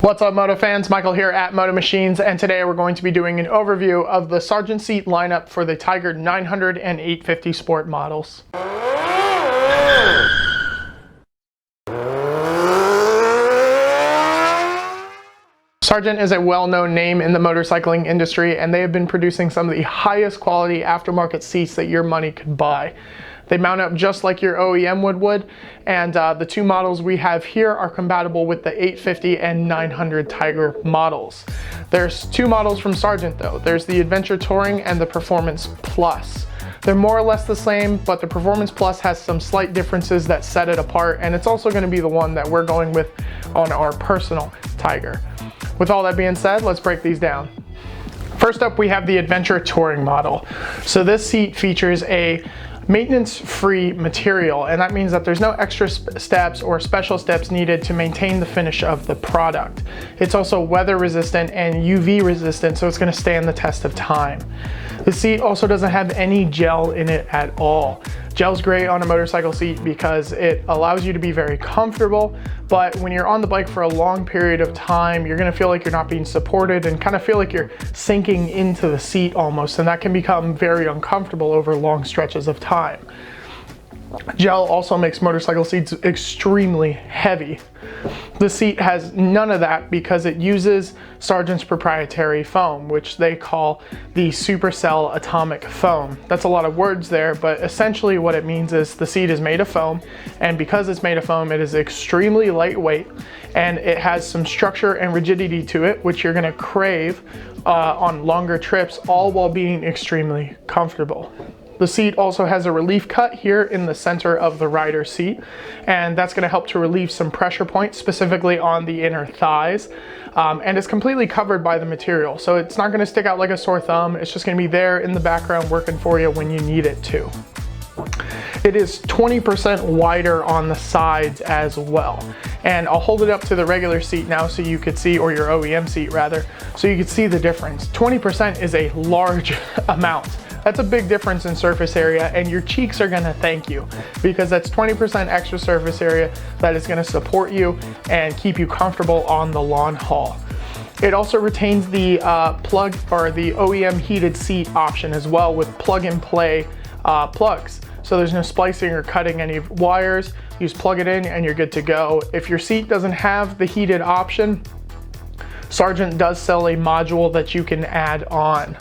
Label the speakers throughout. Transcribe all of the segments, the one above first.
Speaker 1: What's up, Moto fans? Michael here at Moto Machines, and today we're going to be doing an overview of the Sargent seat lineup for the Tiger 900 and 850 Sport models. Sargent is a well-known name in the motorcycling industry, and they have been producing some of the highest quality aftermarket seats that your money could buy. They mount up just like your OEM would, and the two models we have here are compatible with the 850 and 900 Tiger models. There's two models from Sargent though. There's the Adventure Touring and the Performance Plus. They're more or less the same, but the Performance Plus has some slight differences that set it apart, and it's also going to be the one that we're going with on our personal Tiger. With all that being said, let's break these down. First up, we have the Adventure Touring model. So this seat features a maintenance-free material, and that means that there's no extra steps or special steps needed to maintain the finish of the product. It's also weather resistant and UV resistant, so it's going to stand the test of time. The seat also doesn't have any gel in it at all. Gel's great on a motorcycle seat because it allows you to be very comfortable, but when you're on the bike for a long period of time, you're going to feel like you're not being supported and kind of feel like you're sinking into the seat almost, and that can become very uncomfortable over long stretches of time. Gel also makes motorcycle seats extremely heavy. The seat has none of that because it uses Sargent's proprietary foam, which they call the Supercell atomic foam. That's a lot of words there, but essentially what it means is the seat is made of foam, and because it's made of foam, it is extremely lightweight, and it has some structure and rigidity to it, which you're going to crave on longer trips, all while being extremely comfortable. The seat also has a relief cut here in the center of the rider's seat, and that's going to help to relieve some pressure points, specifically on the inner thighs, and it's completely covered by the material, so it's not going to stick out like a sore thumb. It's just going to be there in the background working for you when you need it to. It is 20% wider on the sides as well, and I'll hold it up to the regular seat now so you could see, or your OEM seat rather, so you could see the difference. 20% is a large amount. That's a big difference in surface area, and your cheeks are gonna thank you because that's 20% extra surface area that is gonna support you and keep you comfortable on the long haul. It also retains the plug or the OEM heated seat option as well with plug and play plugs. So there's no splicing or cutting any wires. You just plug it in and you're good to go. If your seat doesn't have the heated option, Sargent does sell a module that you can add on.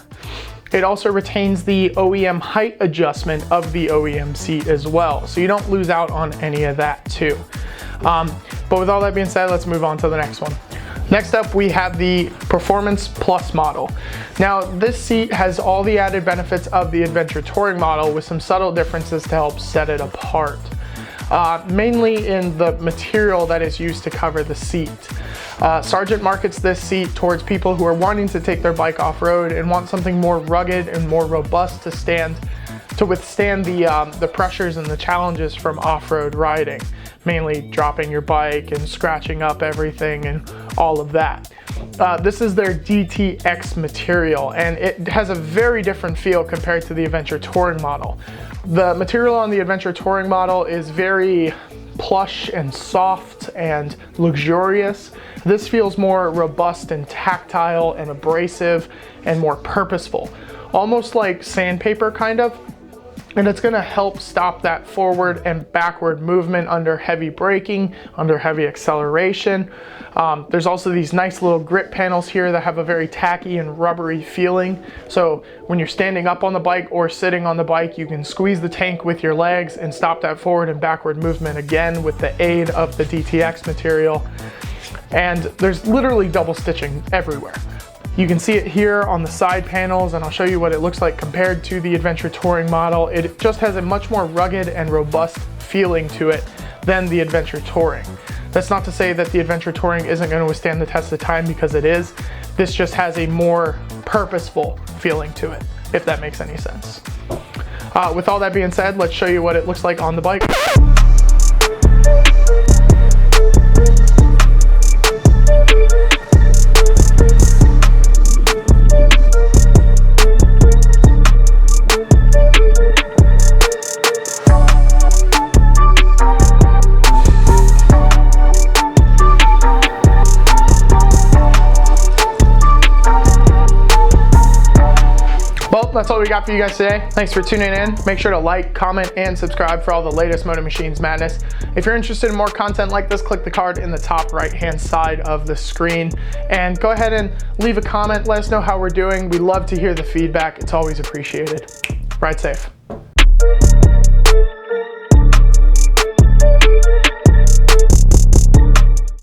Speaker 1: It also retains the OEM height adjustment of the OEM seat as well, so you don't lose out on any of that too. But with all that being said, let's move on to the next one. Next up, we have the Performance Plus model. Now, this seat has all the added benefits of the Adventure Touring model with some subtle differences to help set it apart. Mainly in the material that is used to cover the seat. Sargent markets this seat towards people who are wanting to take their bike off-road and want something more rugged and more robust to withstand the pressures and the challenges from off-road riding, mainly dropping your bike and scratching up everything and all of that. This is their DTX material, and it has a very different feel compared to the Adventure Touring model. The material on the Adventure Touring model is very plush and soft and luxurious. This feels more robust and tactile and abrasive and more purposeful, almost like sandpaper kind of. And it's going to help stop that forward and backward movement under heavy braking, under heavy acceleration. There's also these nice little grip panels here that have a very tacky and rubbery feeling. So when you're standing up on the bike or sitting on the bike, you can squeeze the tank with your legs and stop that forward and backward movement again with the aid of the DTX material. And there's literally double stitching everywhere. You can see it here on the side panels, and I'll show you what it looks like compared to the Adventure Touring model. It just has a much more rugged and robust feeling to it than the Adventure Touring. That's not to say that the Adventure Touring isn't going to withstand the test of time, because it is. This just has a more purposeful feeling to it, if that makes any sense. With all that being said, let's show you what it looks like on the bike. Well, that's all we got for you guys today. Thanks for tuning in. Make sure to like, comment, and subscribe for all the latest Moto Machines madness. If you're interested in more content like this, click the card in the top right-hand side of the screen. And go ahead and leave a comment. Let us know how we're doing. We love to hear the feedback. It's always appreciated. Ride safe.